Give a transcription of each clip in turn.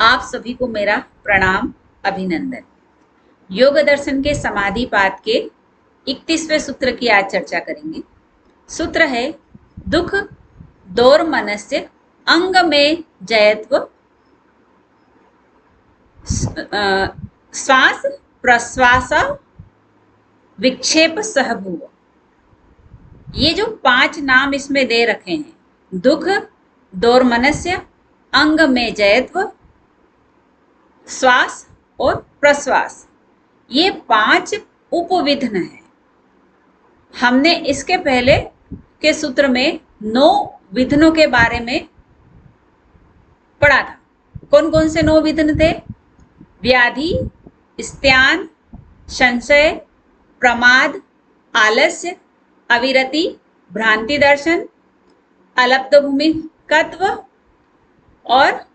आप सभी को मेरा प्रणाम, अभिनंदन। योग दर्शन के समाधि पाद के 31वें सूत्र की आज चर्चा करेंगे। सूत्र है दुख दोर्मनस्य अंग में जयत्व श्वास प्रश्वास विक्षेप सहभूव। ये जो 5 नाम इसमें दे रखे हैं, दुख दोर्मनस्य अंग में जयत्व श्वास और प्रश्वास, ये 5 उपविघ्न हैं। हमने इसके पहले के सूत्र में 9 विघ्नों के बारे में पढ़ा था। कौन कौन से 9 विघ्न थे? व्याधि, स्त्यान, संशय, प्रमाद, आलस्य, अविरति, भ्रांति दर्शन, अलब्ध भूमिकत्व और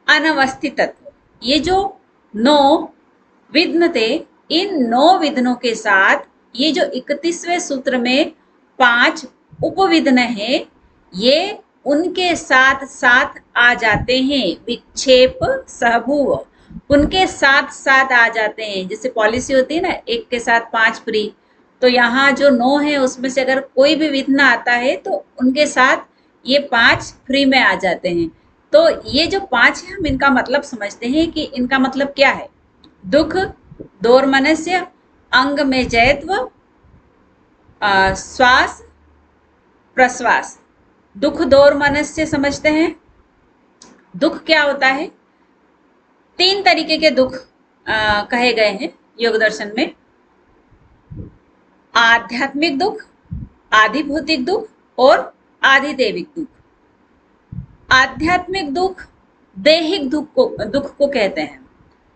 अनवस्थितत्व। ये जो 9 विघ्न थे, इन 9 विघ्नों के साथ ये जो 31वें सूत्र में 5 उपविघ्न हैं, ये उनके साथ साथ आ जाते हैं। विक्षेप सहभूव, उनके साथ साथ आ जाते हैं। जैसे पॉलिसी होती है ना, 1 के साथ 5 फ्री, तो यहाँ जो 9 है उसमें से अगर कोई भी विघ्न आता है तो उनके साथ ये 5 फ्री में आ जाते हैं। तो ये जो 5 है, हम इनका मतलब समझते हैं कि इनका मतलब क्या है। दुख दोर्मनस्य अंग में जयत्व श्वास प्रश्वास। दुख दोर्मनस्य समझते हैं। दुख क्या होता है? 3 तरीके के दुख कहे गए हैं योग दर्शन में। आध्यात्मिक दुख, आधिभौतिक दुख और आधिदैविक दुख। आध्यात्मिक दुख दैहिक दुख को कहते हैं।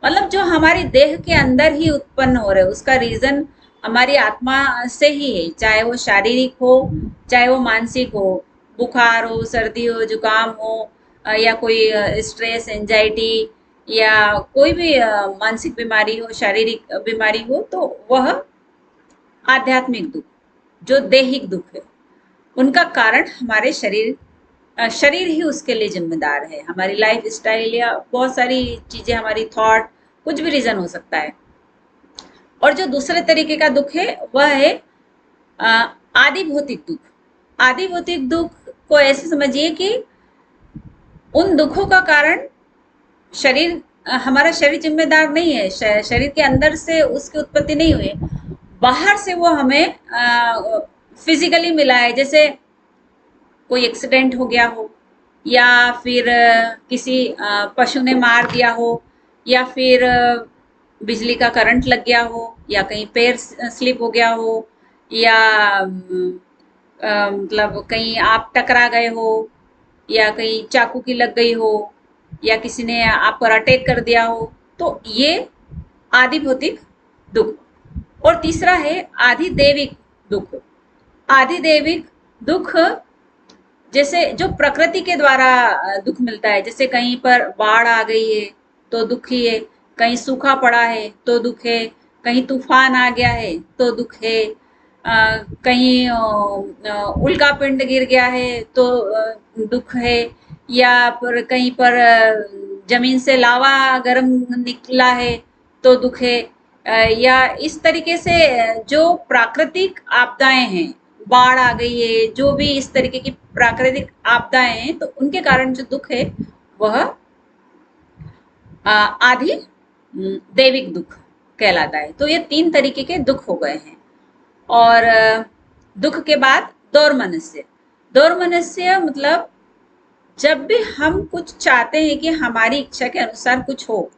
मतलब जो हमारी देह के अंदर ही उत्पन्न हो रहे, उसका रीजन हमारी आत्मा से ही है। चाहे वो शारीरिक हो, चाहे वो मानसिक हो, बुखार हो, सर्दी हो, जुकाम हो, या कोई स्ट्रेस, एंजाइटी या कोई भी मानसिक बीमारी हो, शारीरिक बीमारी हो, तो वह आध्यात्मिक दुख। जो दैहिक दुख है, उनका कारण हमारे शरीर ही उसके लिए जिम्मेदार है। हमारी लाइफ स्टाइल या बहुत सारी चीजें, हमारी थॉट, कुछ भी रीजन हो सकता है। और जो दूसरे तरीके का दुख है वह है आधिभौतिक दुख। आधिभौतिक दुख को ऐसे समझिए कि उन दुखों का कारण शरीर, हमारा शरीर जिम्मेदार नहीं है। शरीर के अंदर से उसकी उत्पत्ति नहीं हुई, बाहर से वो हमें फिजिकली मिला है। जैसे कोई एक्सीडेंट हो गया हो, या फिर किसी पशु ने मार दिया हो, या फिर बिजली का करंट लग गया हो, या कहीं पैर स्लिप हो गया हो, या मतलब कहीं आप टकरा गए हो, या कहीं चाकू की लग गई हो, या किसी ने आप पर अटैक कर दिया हो, तो ये आधिभौतिक दुख। और तीसरा है आधिदैविक दुख। आधिदैविक दुख जैसे जो प्रकृति के द्वारा दुख मिलता है। जैसे कहीं पर बाढ़ आ गई है तो दुख ही है, कहीं सूखा पड़ा है तो दुख है, कहीं तूफान आ गया है तो दुख है, कहीं उल्का पिंड गिर गया है तो दुख है, या पर कहीं पर जमीन से लावा गर्म निकला है तो दुख है। या इस तरीके से जो प्राकृतिक आपदाएं हैं, बाढ़ आ गई है, जो भी इस तरीके की प्राकृतिक आपदाएं हैं, तो उनके कारण जो दुख है वह आधि दैविक दुख कहलाता है। तो ये 3 तरीके के दुख हो गए हैं। और दुख के बाद दोर्मनस्य। दोर्मनस्य मतलब जब भी हम कुछ चाहते हैं कि हमारी इच्छा के अनुसार कुछ हो,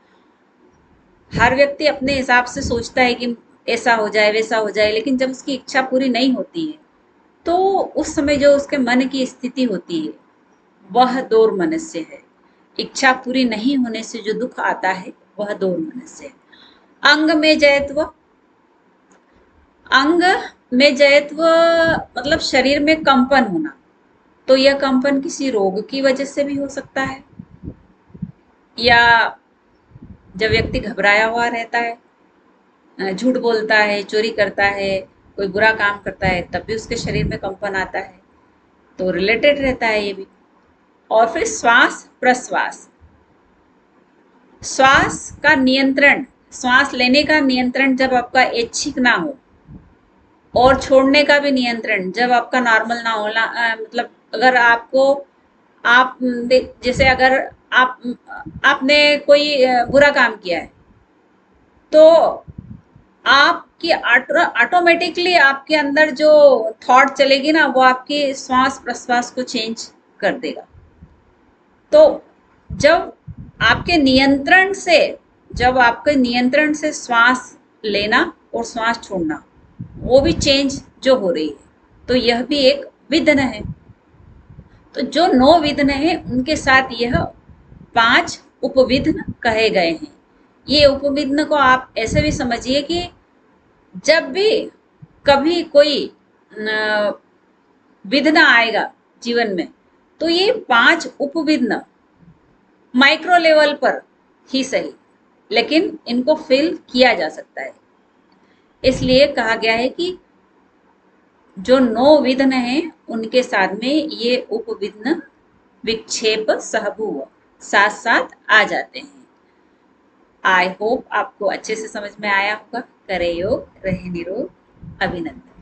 हर व्यक्ति अपने हिसाब से सोचता है कि ऐसा हो जाए, वैसा हो जाए, लेकिन जब उसकी इच्छा पूरी नहीं होती है तो उस समय जो उसके मन की स्थिति होती है वह दोर्मनस्य है। इच्छा पूरी नहीं होने से जो दुख आता है वह दोर्मनस्य है। अंग में जयत्व। अंग में जयत्व मतलब शरीर में कंपन होना। तो यह कंपन किसी रोग की वजह से भी हो सकता है, या जब व्यक्ति घबराया हुआ रहता है, झूठ बोलता है, चोरी करता है, कोई बुरा काम करता है, तब भी उसके शरीर में कंपन आता है। तो रिलेटेड रहता है ये भी। और फिर श्वास प्रश्वास। श्वास का नियंत्रण, श्वास लेने का नियंत्रण जब आपका ऐच्छिक ना हो, और छोड़ने का भी नियंत्रण जब आपका नॉर्मल ना हो, मतलब अगर आपको आप जैसे अगर आप आपने कोई बुरा काम किया है, तो आपकी ऑटोमेटिकली आपके अंदर जो थॉट चलेगी ना, वो आपके श्वास प्रश्वास को चेंज कर देगा। तो जब आपके नियंत्रण से जब आपके नियंत्रण से श्वास लेना और श्वास छोड़ना, वो भी चेंज जो हो रही है, तो यह भी एक विघ्न है। तो जो 9 विघ्न है, उनके साथ यह 5 उपविघ्न कहे गए हैं। ये उपविघ्न को आप ऐसे भी समझिए कि जब भी कभी कोई विघ्न आएगा जीवन में, तो ये 5 उपविघ्न माइक्रो लेवल पर ही सही, लेकिन इनको फिल किया जा सकता है। इसलिए कहा गया है कि जो 9 विघ्न हैं, उनके साथ में ये उपविघ्न विक्षेप सहभुव साथ साथ आ जाते हैं। आई होप आपको अच्छे से समझ में आया होगा। करे योग रहे निरोग। अभिनंदन।